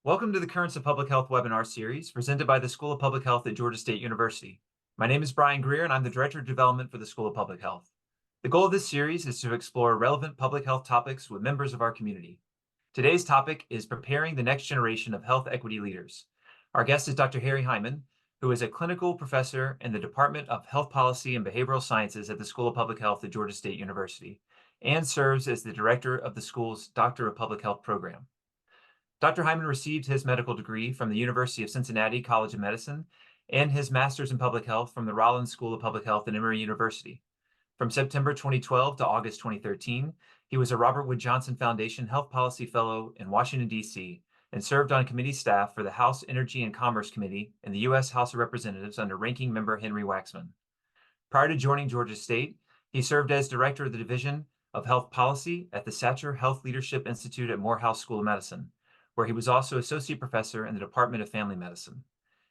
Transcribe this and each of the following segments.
Welcome to the Currents of Public Health webinar series presented by the School of Public Health at Georgia State University. My name is Brian Greer, and I'm the Director of Development for the School of Public Health. The goal of this series is to explore relevant public health topics with members of our community. Today's topic is preparing the next generation of health equity leaders. Our guest is Dr. Heiman, who is a clinical professor in the Department of Health Policy and Behavioral Sciences at the School of Public Health at Georgia State University, and serves as the director of the school's Doctor of Public Health program. Dr. Heiman received his medical degree from the University of Cincinnati College of Medicine and his master's in public health from the Rollins School of Public Health at Emory University. From September 2012 to August 2013, he was a Robert Wood Johnson Foundation Health Policy Fellow in Washington, D.C., and served on committee staff for the House Energy and Commerce Committee in the U.S. House of Representatives under Ranking Member Henry Waxman. Prior to joining Georgia State, he served as director of the Division of Health Policy at the Satcher Health Leadership Institute at Morehouse School of Medicine, where he was also associate professor in the Department of Family Medicine.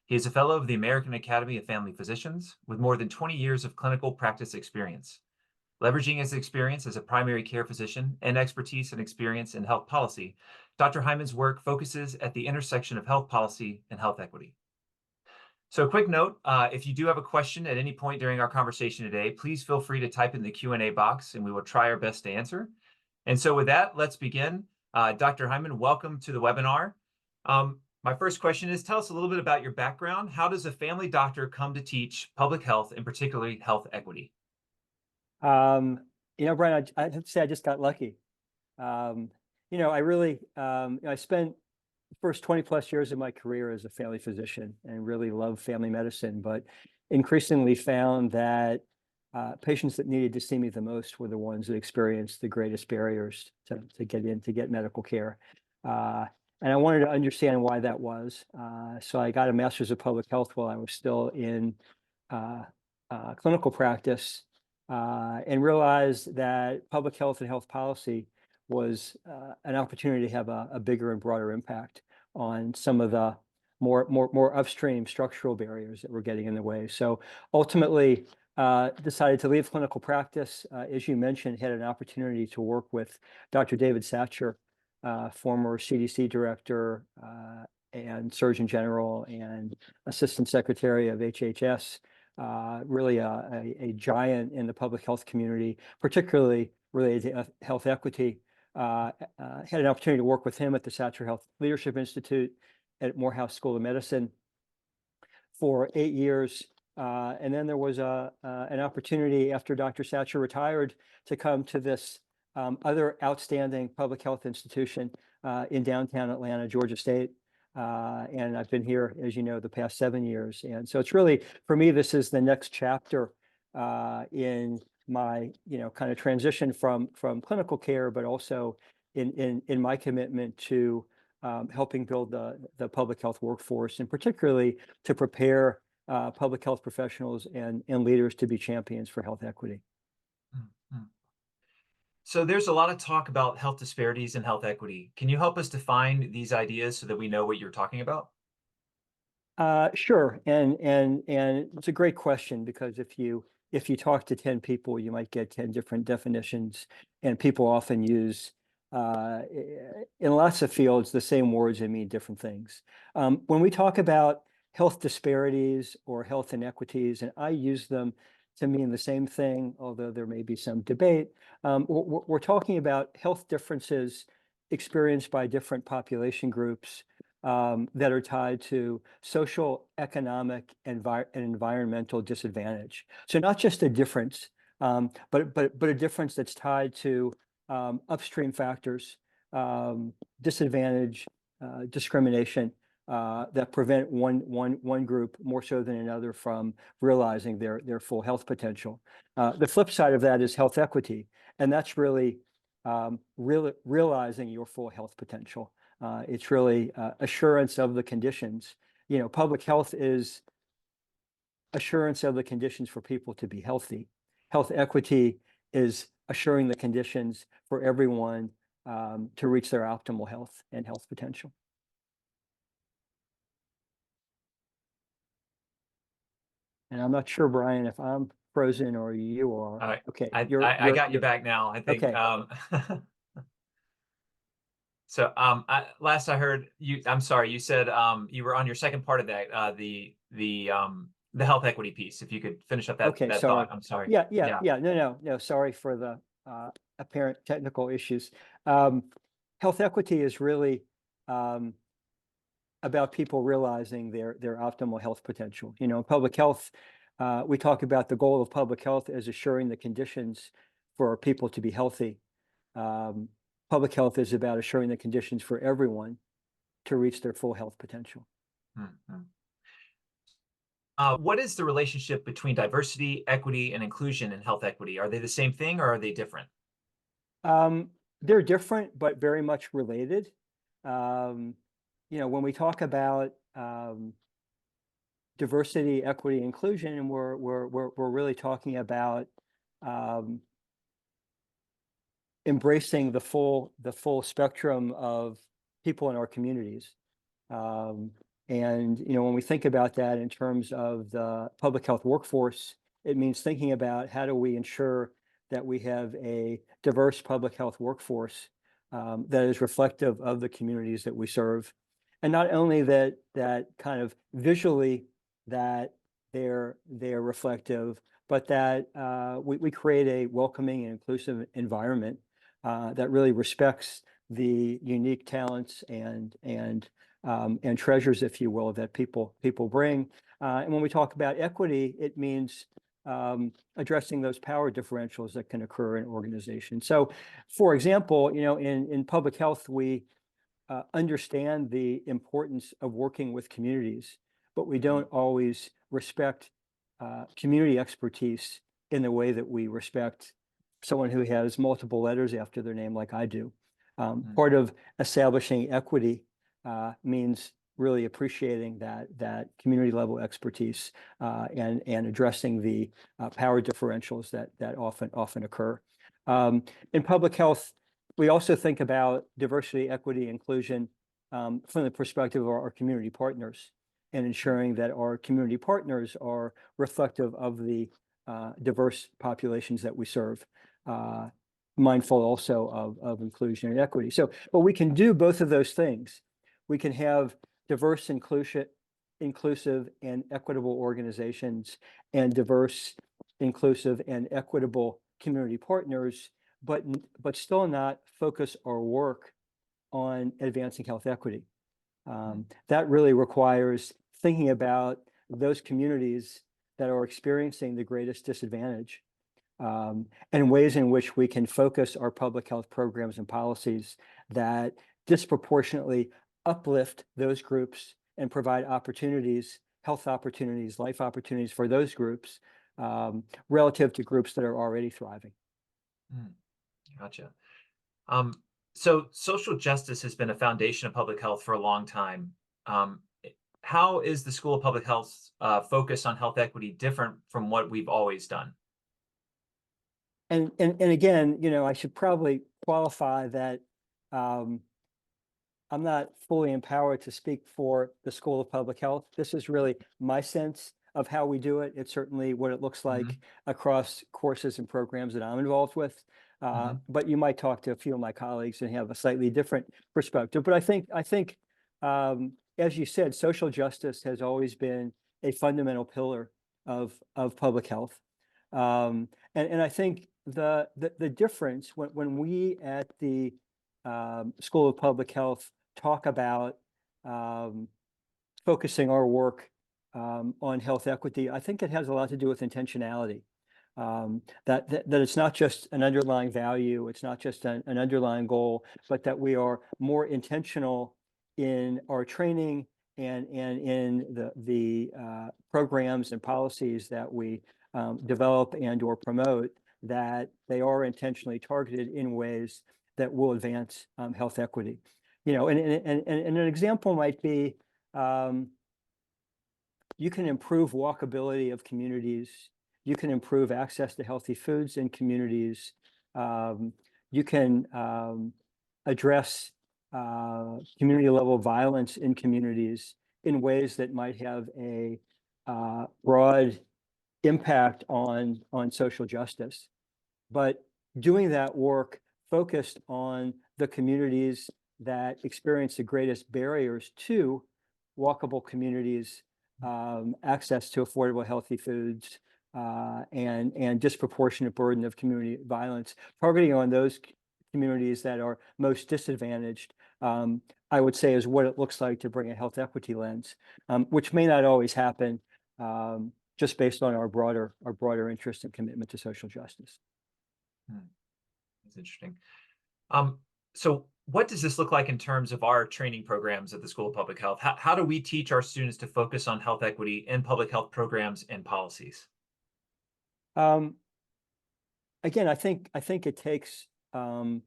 He is a fellow of the American Academy of Family Physicians with more than 20 years of clinical practice experience. Leveraging his experience as a primary care physician and expertise and experience in health policy, Dr. Heiman's work focuses at the intersection of health policy and health equity. So a quick note, if you do have a question at any point during our conversation today, please feel free to type in the Q&A box and we will try our best to answer. And so with that, let's begin. Dr. Heiman, welcome to the webinar. My first question is, tell us a little bit about your background. How does a family doctor come to teach public health and particularly health equity? Brian, I have to say I just got lucky. I spent the first 20 plus years of my career as a family physician and really loved family medicine, but increasingly found that patients that needed to see me the most were the ones that experienced the greatest barriers to get medical care. And I wanted to understand why that was. So I got a master's of public health while I was still in clinical practice, and realized that public health and health policy was an opportunity to have a bigger and broader impact on some of the more upstream structural barriers that were getting in the way. So ultimately, decided to leave clinical practice. As you mentioned, had an opportunity to work with Dr. David Satcher, former CDC director and Surgeon General and Assistant Secretary of HHS. Really a giant in the public health community, particularly related to health equity. Had an opportunity to work with him at the Satcher Health Leadership Institute at Morehouse School of Medicine for 8 years. And then there was an opportunity after Dr. Satcher retired to come to this other outstanding public health institution in downtown Atlanta, Georgia State. And I've been here, as you know, the past 7 years. And so it's really, for me, this is the next chapter in my, kind of transition from clinical care, but also in my commitment to helping build the public health workforce, and particularly to prepare public health professionals and leaders to be champions for health equity. Mm-hmm. So there's a lot of talk about health disparities and health equity. Can you help us define these ideas so that we know what you're talking about? Sure, and it's a great question, because if you talk to 10 people, you might get 10 different definitions, and people often use in lots of fields the same words that mean different things. When we talk about health disparities or health inequities, and I use them to mean the same thing, although there may be some debate, we're talking about health differences experienced by different population groups that are tied to social, economic, and environmental disadvantage. So not just a difference, but a difference that's tied to upstream factors, disadvantage, discrimination, that prevent one group more so than another from realizing their full health potential. The flip side of that is health equity, and that's really realizing your full health potential. It's really assurance of the conditions. Public health is assurance of the conditions for people to be healthy. Health equity is assuring the conditions for everyone to reach their optimal health and health potential. And I'm not sure, Brian, if I'm frozen or you are. Okay, I got you back now, I think. Okay. Last I heard you, I'm sorry, you said you were on your second part of that, the health equity piece. If you could finish up Okay, that thought, sorry. I'm sorry. Yeah, yeah, Yeah. yeah. No. Sorry for the apparent technical issues. Um, Health equity is really um, about people realizing their optimal health potential. You know, in public health, we talk about the goal of public health as assuring the conditions for people to be healthy. Um, Public health is about assuring the conditions for everyone to reach their full health potential. Mhm. What is the relationship between diversity, equity, and inclusion in health equity? Are they the same thing or are they different? Um, they're different, but very much related. Um, you know, when we talk about diversity, equity, inclusion, and we're really talking about um, embracing the full spectrum of people in our communities. Um, and you know, when we think about that in terms of the public health workforce, it means thinking about how do we ensure that we have a diverse public health workforce that is reflective of the communities that we serve, and not only that kind of visually that they're reflective, but that we create a welcoming and inclusive environment that really respects the unique talents and treasures, if you will, that people bring. And when we talk about equity, it means addressing those power differentials that can occur in organizations. So, for example, you know, in public health, we understand the importance of working with communities, but we don't always respect community expertise in the way that we respect someone who has multiple letters after their name, like I do. Mhm. Part of establishing equity means really appreciating that community level expertise and addressing the power differentials that often occur. In public health, we also think about diversity, equity, inclusion from the perspective of our community partners and ensuring that our community partners are reflective of the diverse populations that we serve, uh, mindful also of inclusion and equity. So, but we can do both of those things. We can have diverse, inclusive, and equitable organizations and diverse, inclusive, and equitable community partners, but still not focus our work on advancing health equity. That really requires thinking about those communities that are experiencing the greatest disadvantage and ways in which we can focus our public health programs and policies that disproportionately uplift those groups and provide opportunities, health opportunities, life opportunities for those groups relative to groups that are already thriving. Mm, Gotcha. Um, so social justice has been a foundation of public health for a long time. How is the School of Public Health's focus on health equity different from what we've always done? And again, you know, I should probably qualify that um, I'm not fully empowered to speak for the School of Public Health. This is really my sense of how we do it. It's certainly what it looks Hmm. like across courses and programs that I'm involved with. Hmm. But you might talk to a few of my colleagues and have a slightly different perspective. But I think, as you said, social justice has always been a fundamental pillar of public health. And I think the difference when we at the School of Public Health talk about um, focusing our work on health equity, I think it has a lot to do with intentionality. That it's not just an underlying value, it's not just an underlying goal, but that we are more intentional in our training and in the programs and policies that we develop and or promote, that they are intentionally targeted in ways that will advance health equity. You know, and an example might be um, you can improve walkability of communities. You can improve access to healthy foods in communities. Um, you can address community level violence in communities in ways that might have a broad impact on social justice. But doing that work focused on the communities that experience the greatest barriers to walkable communities, access to affordable, healthy foods, and disproportionate burden of community violence, targeting on those communities that are most disadvantaged, I would say is what it looks like to bring a health equity lens, which may not always happen, just based on our broader interest and commitment to social justice. Hmm, that's interesting. Um, so what does this look like in terms of our training programs at the School of Public Health? How do we teach our students to focus on health equity in public health programs and policies? Um, Again, I think it takes a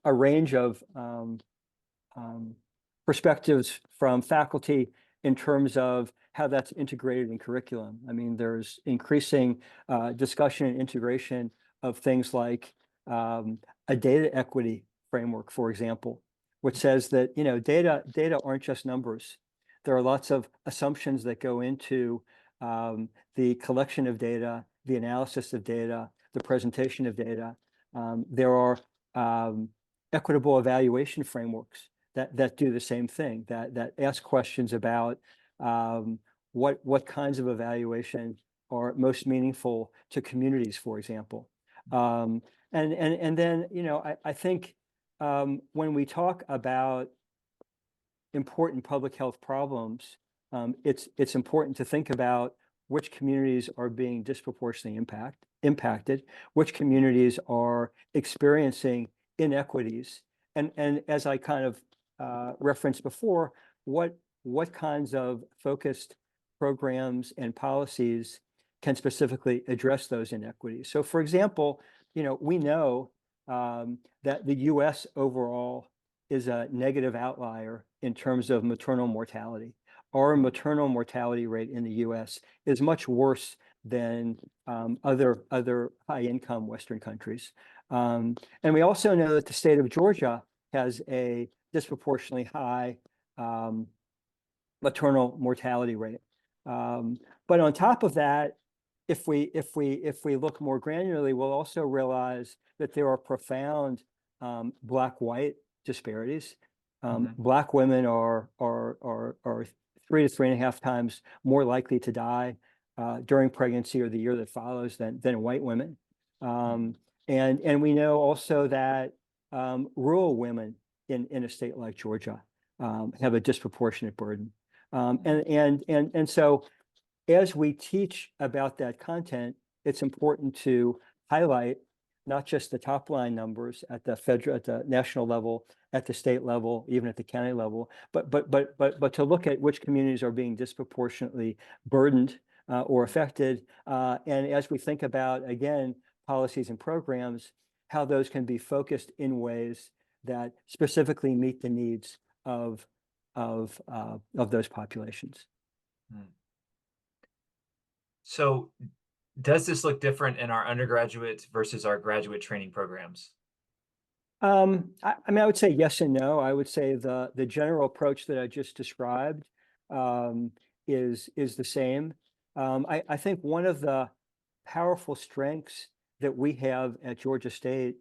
range of perspectives from faculty in terms of how that's integrated in curriculum. I mean, there's increasing discussion and integration of things like a data equity framework, for example, which says that, data aren't just numbers. There are lots of assumptions that go into the collection of data, the analysis of data, the presentation of data. There are equitable evaluation frameworks that do the same thing, that ask questions about what kinds of evaluation are most meaningful to communities, for example. And then, I think when we talk about important public health problems, it's important to think about which communities are being disproportionately impacted, which communities are experiencing inequities, and as I kind of referenced before, what kinds of focused programs and policies can specifically address those inequities. So, for example, we know that the U.S. overall is a negative outlier in terms of maternal mortality. Our maternal mortality rate in the U.S. is much worse than other high-income Western countries. And we also know that the state of Georgia has a disproportionately high maternal mortality rate. But on top of that, if we look more granularly, we'll also realize that there are profound Black-white disparities. Black women are 3 to 3.5 times more likely to die during pregnancy or the year that follows than white women. And we know also that rural women in a state like Georgia have a disproportionate burden. And so as we teach about that content, it's important to highlight not just the top line numbers at the national level, at the state level, even at the county level, but to look at which communities are being disproportionately burdened or affected. And as we think about, again, policies and programs, how those can be focused in ways that specifically meet the needs of those populations. So does this look different in our undergraduate versus our graduate training programs? I mean, I would say yes and no. I would say the general approach that I just described is the same. I think one of the powerful strengths that we have at Georgia State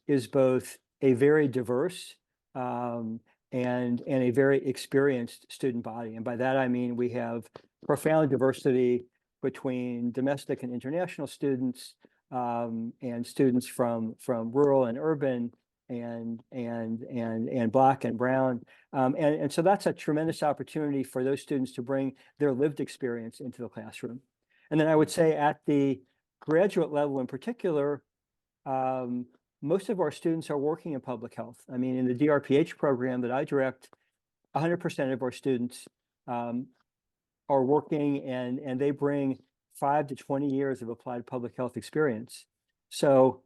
is both a very diverse and a very experienced student body. And by that, I mean, we have profound diversity between domestic and international students, and students from rural and urban and Black and brown. And so that's a tremendous opportunity for those students to bring their lived experience into the classroom. And then I would say at the graduate level in particular, most of our students are working in public health. I mean, in the DRPH program that I direct, 100% of our students are working, and they bring 5 to 20 years of applied public health experience. So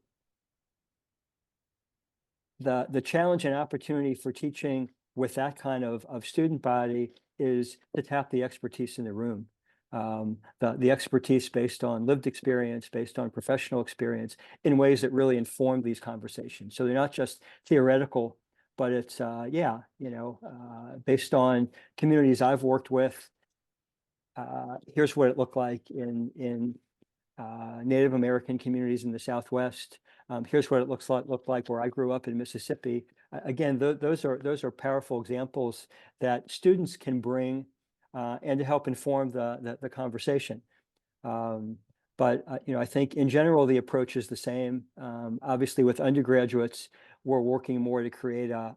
the challenge and opportunity for teaching with that kind of student body is to tap the expertise in the room. The expertise based on lived experience, based on professional experience in ways that really inform these conversations. So they're not just theoretical, but it's, based on communities I've worked with. Here's what it looked like in Native American communities in the Southwest. Here's what it looked like where I grew up in Mississippi. Again, those are powerful examples that students can bring and to help inform the conversation. But I think in general the approach is the same. Obviously, with undergraduates, we're working more to create a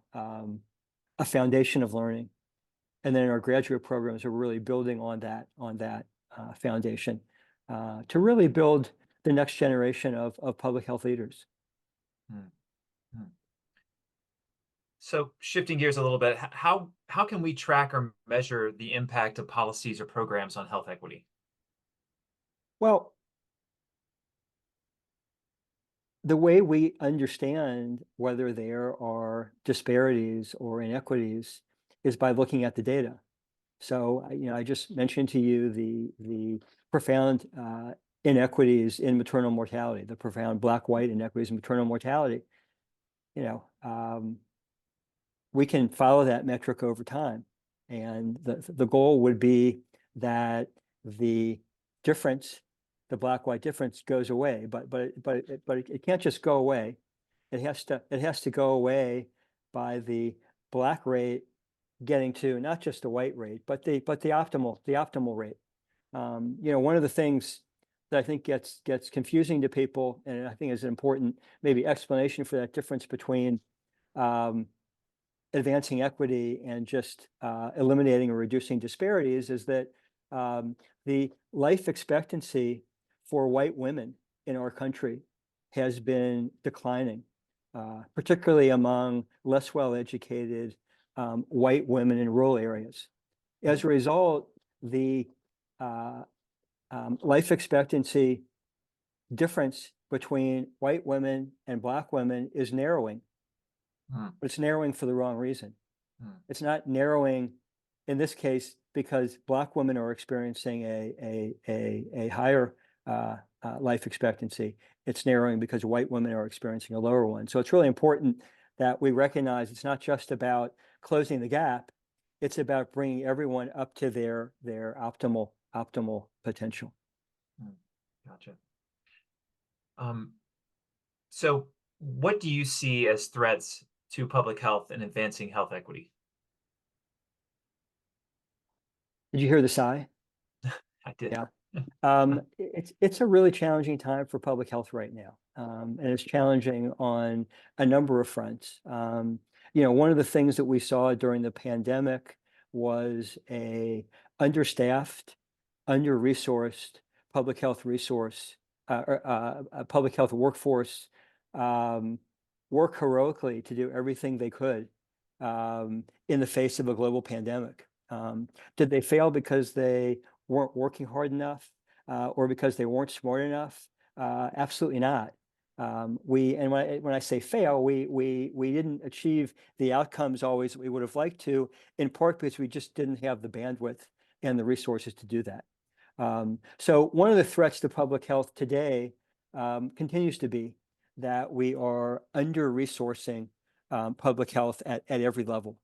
foundation of learning, and then in our graduate programs, we're really building on that foundation to really build the next generation of public health leaders. Hmm, hmm. So shifting gears a little bit, how can we track or measure the impact of policies or programs on health equity? Well, the way we understand whether there are disparities or inequities is by looking at the data. So, I just mentioned to you the profound inequities in maternal mortality, the profound black-white inequities in maternal mortality. You know, we can follow that metric over time, and the goal would be that the difference, the black-white difference, goes away. But it can't just go away. It has to go away by the black rate getting to not just the white rate, but the optimal rate. One of the things that I think gets confusing to people, and I think is an important maybe explanation for that difference between um, advancing equity and just eliminating or reducing disparities, is that the life expectancy for white women in our country has been declining, particularly among less well-educated white women in rural areas. As a result, the uh, life expectancy difference between white women and black women is narrowing. Hmm, But it's narrowing for the wrong reason. hmm, It's not narrowing in this case because black women are experiencing a higher life expectancy. It's narrowing because white women are experiencing a lower one. So it's really important that we recognize it's not just about closing the gap. It's about bringing everyone up to their optimal potential. hmm. Gotcha. Um, so what do you see as threats to public health and advancing health equity? Did you hear the sigh? I did. Yeah. It's a really challenging time for public health right now, and it's challenging on a number of fronts. One of the things that we saw during the pandemic was a understaffed, under-resourced public health resource, a public health workforce, um, work heroically to do everything they could in the face of a global pandemic. Did they fail because they weren't working hard enough, or because they weren't smart enough? Absolutely not. When I say fail, we didn't achieve the outcomes always we would have liked to, in part because we just didn't have the bandwidth and the resources to do that. So one of the threats to public health today continues to be that we are under-resourcing public health at every level.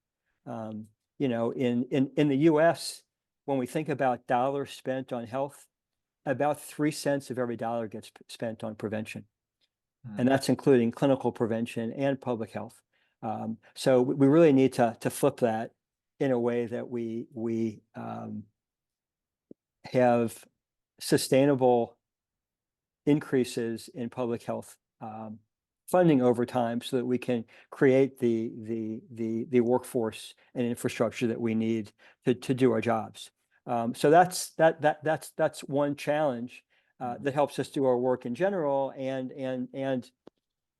In the US, when we think about dollars spent on health, about 3 cents of every dollar gets spent on prevention. Hmm, And that's including clinical prevention and public health. So we really need to flip that in a way that we have sustainable increases in public health funding over time, so that we can create the workforce and infrastructure that we need to do our jobs. So that's one challenge hmm, that helps us do our work in general. And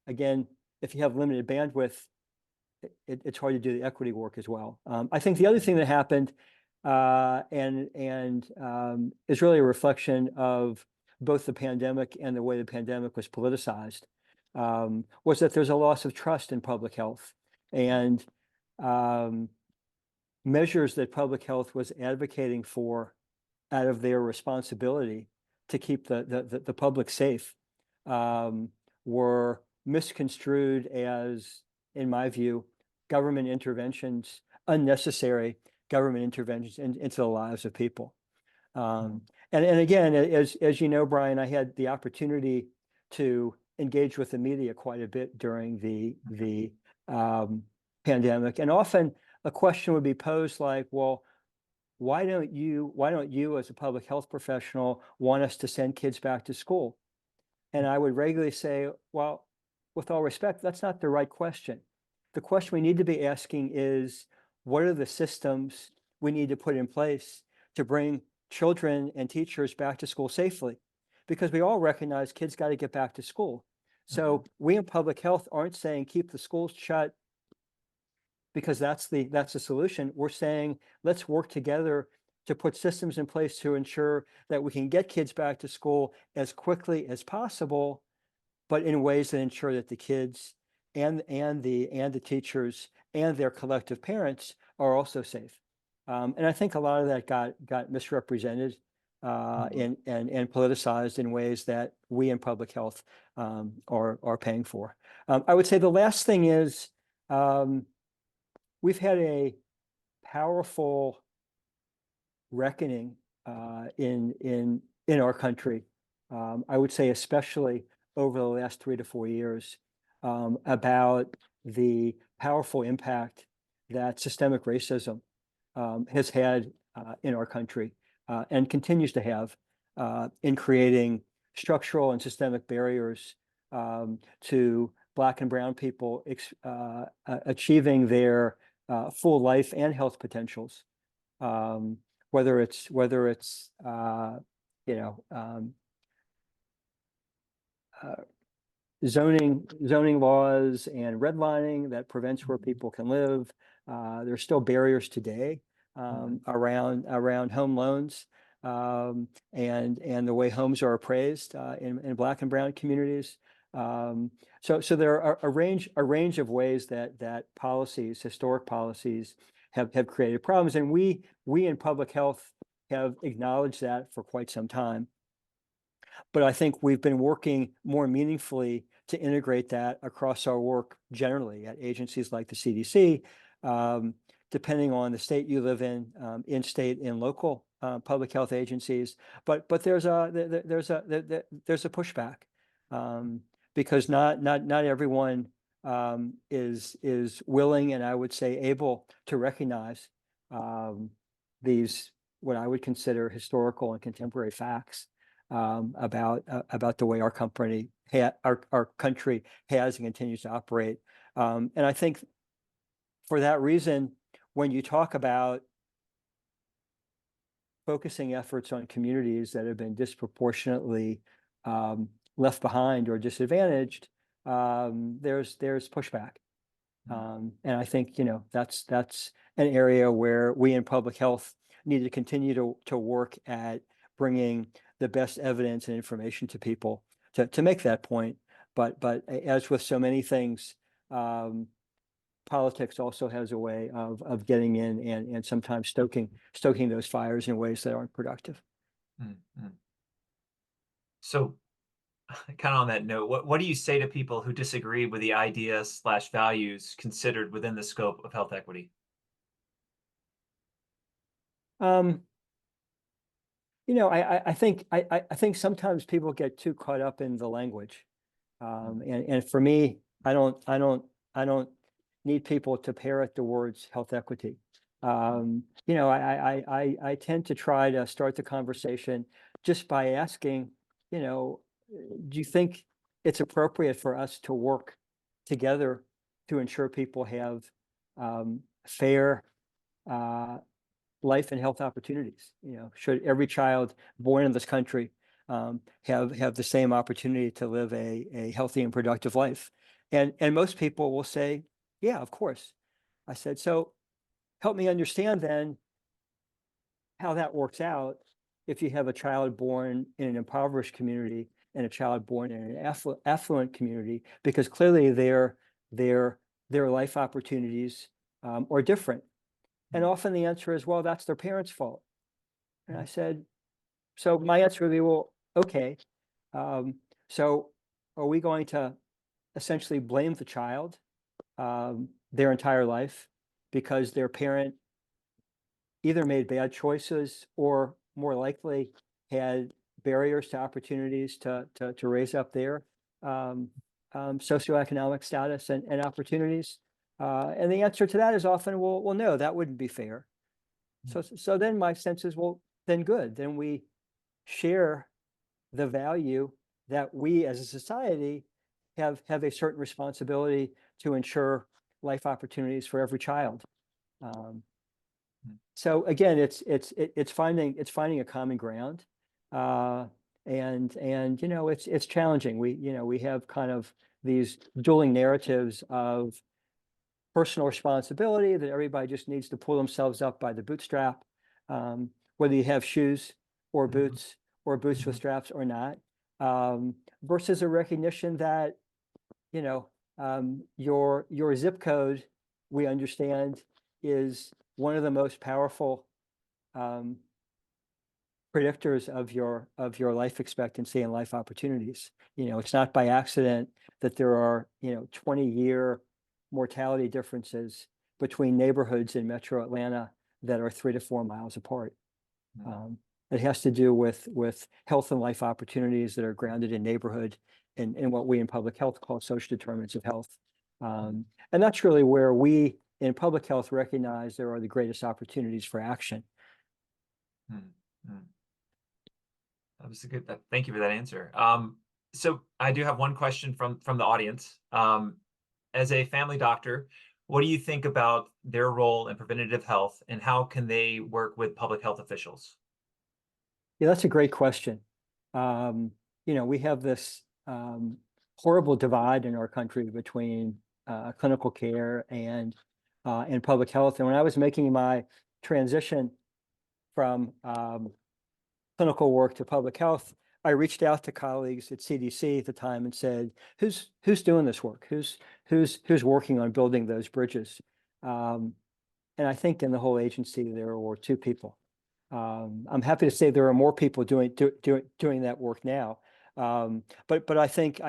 again, if you have limited bandwidth, it's hard to do the equity work as well. I think the other thing that happened and is really a reflection of both the pandemic and the way the pandemic was politicized, was that there's a loss of trust in public health, and um, measures that public health was advocating for out of their responsibility to keep the public safe um, were misconstrued as, in my view, government interventions, unnecessary government interventions into the lives of people. hmm, And again, as you know, Brian, I had the opportunity to engaged with the media quite a bit during the um, pandemic, and often a question would be posed like, well, why don't you as a public health professional want us to send kids back to school? And I would regularly say, well, with all respect, that's not the right question. The question we need to be asking is, what are the systems we need to put in place to bring children and teachers back to school safely? Because we all recognize kids got to get back to school. Mhm. So we in public health aren't saying keep the schools shut because that's the solution. We're saying let's work together to put systems in place to ensure that we can get kids back to school as quickly as possible, but in ways that ensure that the kids and the teachers and their collective parents are also safe. And I think a lot of that got misrepresented Mhm. and politicized in ways that we in public health are paying for. I would say the last thing is um, we've had a powerful reckoning in our country. I would say especially over the last 3 to 4 years about the powerful impact that systemic racism has had in our country and continues to have in creating structural and systemic barriers to Black and Brown people achieving their full life and health potentials. Um, whether it's you know uh, zoning laws and redlining that prevents where Mhm. people can live. There's still barriers today Mhm. around home loans and the way homes are appraised in Black and Brown communities. So there are a range of ways that policies, historic policies, have created problems, and we in public health have acknowledged that for quite some time. But I think we've been working more meaningfully to integrate that across our work generally at agencies like the CDC, um, depending on the state you live in state and local public health agencies. But there's a pushback um, because not everyone is willing and I would say able to recognize um, these what I would consider historical and contemporary facts about the way our country has and continues to operate. And I think for that reason, when you talk about focusing efforts on communities that have been disproportionately um, left behind or disadvantaged, there's pushback. Mhm. And I think, that's an area where we in public health need to continue to work at bringing the best evidence and information to people to make that point. But as with so many things, um, politics also has a way of getting in and sometimes stoking those fires in ways that aren't productive. Mhm. So, kind of on that note, what do you say to people who disagree with the ideas slash values considered within the scope of health equity? Um, I think sometimes people get too caught up in the language. Mhm. And for me, I don't need people to parrot the words health equity. I tend to try to start the conversation just by asking, do you think it's appropriate for us to work together to ensure people have fair uh, life and health opportunities? Should every child born in this country have the same opportunity to live a healthy and productive life? And most people will say, yeah, of course. I said, so help me understand then how that works out if you have a child born in an impoverished community and a child born in an affluent community, because clearly their their life opportunities are different. And Mhm. often the answer is, well, that's their parents' fault. And I Mhm. said, so my answer would be, well, okay. Um, so are we going to essentially blame the child their entire life because their parent either made bad choices or more likely had barriers to opportunities to raise up socioeconomic status and opportunities? And the answer to that is often, well, no, that wouldn't be fair. So then my sense is, well, then good. Then we share the value that we as a society have a certain responsibility to ensure life opportunities for every child. So again, it's finding a common ground, and it's challenging. We have kind of these dueling narratives of personal responsibility that everybody just needs to pull themselves up by the bootstrap, whether you have shoes or boots with straps or not, versus a recognition that your zip code, we understand, is one of the most powerful predictors of your life expectancy and life opportunities. It's not by accident that there are 20-year mortality differences between neighborhoods in Metro Atlanta that are 3 to 4 miles apart. It has to do with health and life opportunities that are grounded in neighborhood and what we in public health call social determinants of health. And that's really where we in public health recognize there are the greatest opportunities for action. That was a good, thank you for that answer. So I do have one question from the audience. As a family doctor, what do you think about their role in preventative health, and how can they work with public health officials? Yeah, that's a great question. We have this horrible divide in our country between clinical care and public health. And when I was making my transition from clinical work to public health, I reached out to colleagues at CDC at the time and said, "Who's doing this work? Who's working on building those bridges?" And I think in the whole agency there were 2 people. I'm happy to say there are more people doing that work now. But I think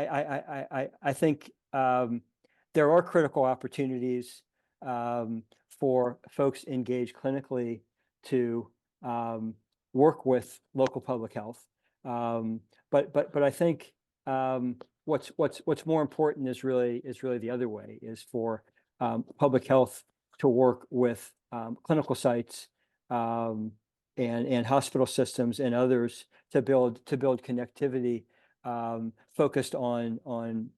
there are critical opportunities for folks engaged clinically to work with local public health. But I think what's more important is really the other way, is for public health to work with clinical sites and hospital systems and others to build connectivity focused on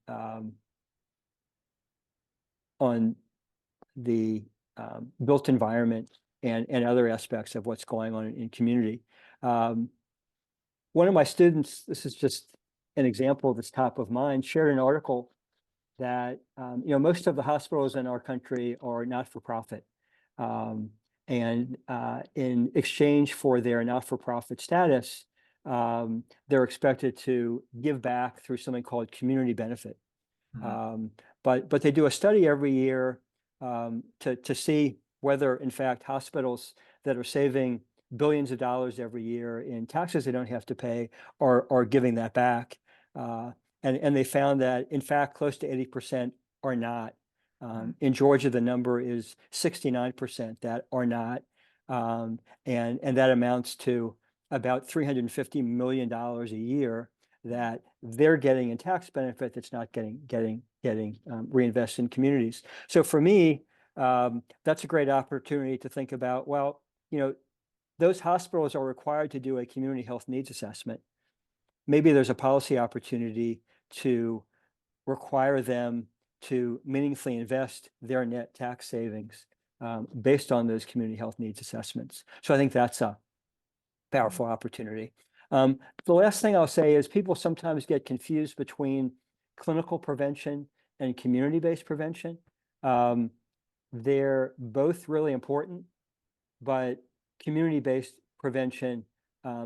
the built environment and other aspects of what's going on in community. One of my students, this is just an example that's top of mind, shared an article that most of the hospitals in our country are not-for-profit. And in exchange for their not-for-profit status, they're expected to give back through something called community benefit. But they do a study every year to see whether, in fact, hospitals that are saving billions of dollars every year in taxes they don't have to pay are giving that back. And they found that, in fact, close to 80% are not. In Georgia, the number is 69% that are not. And that amounts to about $350 million a year that they're getting in tax benefit that's not getting reinvested in communities. So for me, that's a great opportunity to think about, well, those hospitals are required to do a community health needs assessment. Maybe there's a policy opportunity to require them to meaningfully invest their net tax savings based on those community health needs assessments. So I think that's a powerful opportunity. The last thing I'll say is people sometimes get confused between clinical prevention and community-based prevention. They're both really important, but community-based prevention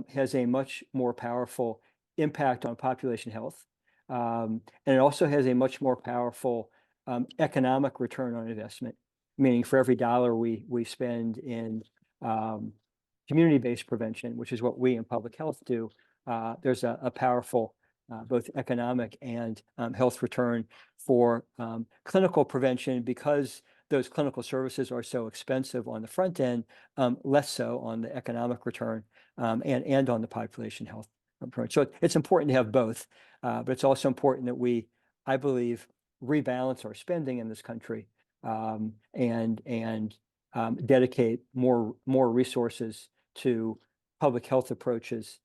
has a much more powerful impact on population health. And it also has a much more powerful economic return on investment, meaning for every dollar we spend in community-based prevention, which is what we in public health do, there's a powerful both economic and health return for clinical prevention, because those clinical services are so expensive on the front end, less so on the economic return and on the population health approach. So it's important to have both, but it's also important that we, I believe, rebalance our spending in this country, and dedicate more resources to public health approaches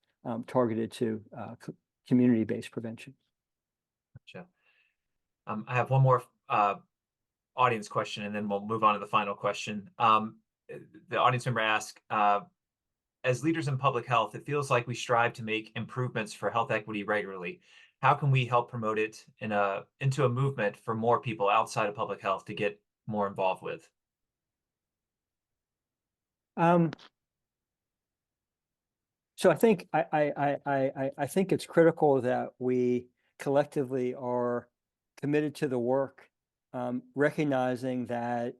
targeted to community-based prevention. Gotcha. I have one more audience question, and then we'll move on to the final question. The audience member asked, as leaders in public health, it feels like we strive to make improvements for health equity regularly. How can we help promote it into a movement for more people outside of public health to get more involved with? Um, so I think I think it's critical that we collectively are committed to the work, recognizing that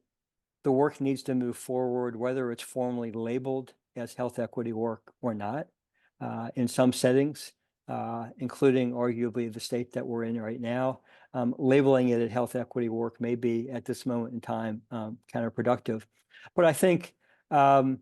the work needs to move forward, whether it's formally labeled as health equity work or not. In some settings, including arguably the state that we're in right now, labeling it as health equity work may be at this moment in time counterproductive. But I think one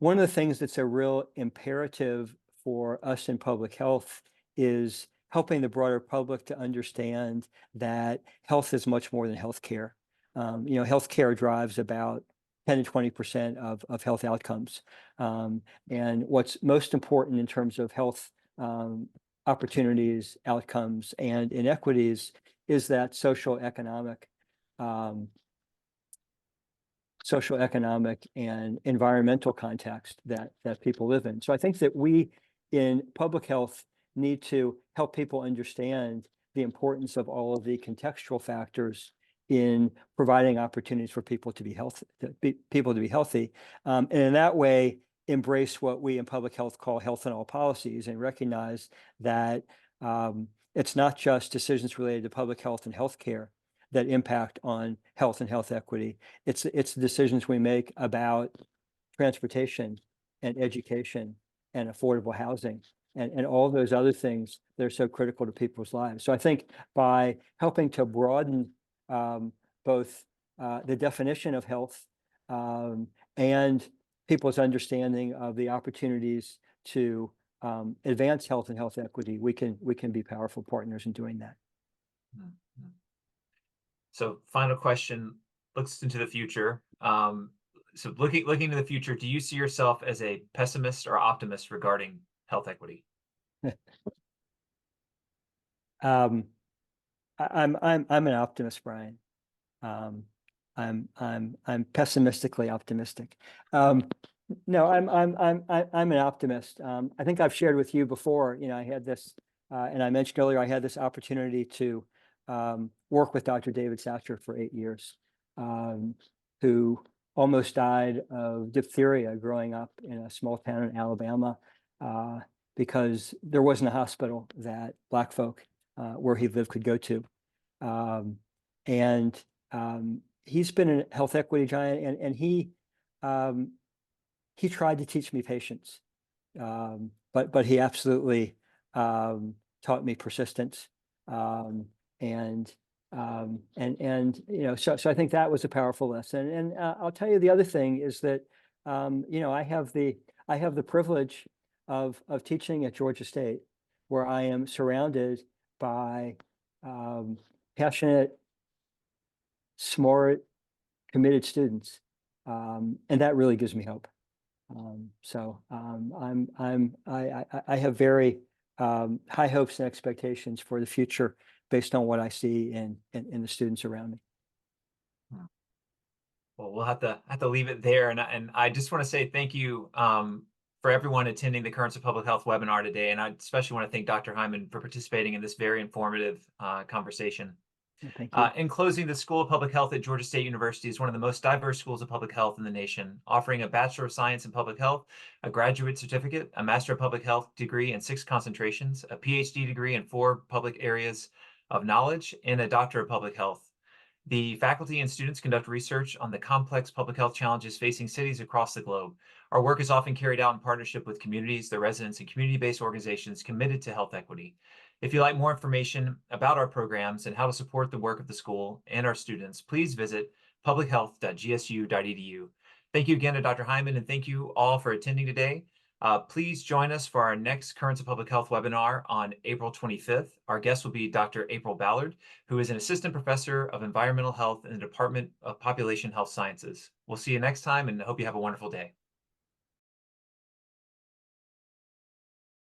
of the things that's a real imperative for us in public health is helping the broader public to understand that health is much more than healthcare. Healthcare drives about 10 to 20% of health outcomes. And what's most important in terms of health opportunities, outcomes, and inequities is that social economic and environmental context that people live in. So I think that we in public health need to help people understand the importance of all of the contextual factors in providing opportunities for people to be healthy, and in that way embrace what we in public health call health in all policies, and recognize that it's not just decisions related to public health and healthcare that impact on health and health equity. It's the decisions we make about transportation and education and affordable housing and all those other things that are so critical to people's lives. So I think by helping to broaden both the definition of health and people's understanding of the opportunities to advance health and health equity, we can be powerful partners in doing that. Mhm. So final question looks into the future. So looking into the future, do you see yourself as a pessimist or optimist regarding health equity? um, I'm an optimist, Brian. I'm pessimistically optimistic. No, I'm an optimist. I think I've shared with you before. I had this, and I mentioned earlier, I had this opportunity to work with Dr. David Satcher for 8 years, who almost died of diphtheria growing up in a small town in Alabama, because there wasn't a hospital that Black folk where he lived could go to. And he's been a health equity giant, and he tried to teach me patience, but he absolutely taught me persistence, so I think that was a powerful lesson. And I'll tell you the other thing is that I have the privilege of teaching at Georgia State, where I am surrounded by passionate, smart, committed students, and that really gives me hope. I have very high hopes and expectations for the future based on what I see in the students around me. Well, we'll have to leave it there, and I just want to say thank you for everyone attending the Currents of Public Health webinar today, and I especially want to thank Dr. Heiman for participating in this very informative conversation. Thank you. In closing, the School of Public Health at Georgia State University is one of the most diverse schools of public health in the nation, offering a Bachelor of Science in Public Health, a graduate certificate, a Master of Public Health degree in 6 concentrations, a PhD degree in 4 public areas of knowledge, and a Doctor of Public Health. The faculty and students conduct research on the complex public health challenges facing cities across the globe. Our work is often carried out in partnership with communities, their residents, and community-based organizations committed to health equity. If you'd like more information about our programs and how to support the work of the school and our students, please visit publichealth.gsu.edu. Thank you again to Dr. Heiman, and thank you all for attending today. Please join us for our next Currents of Public Health webinar on April 25th. Our guest will be Dr. April Ballard, who is an assistant professor of environmental health in the Department of Population Health Sciences. We'll see you next time and hope you have a wonderful day.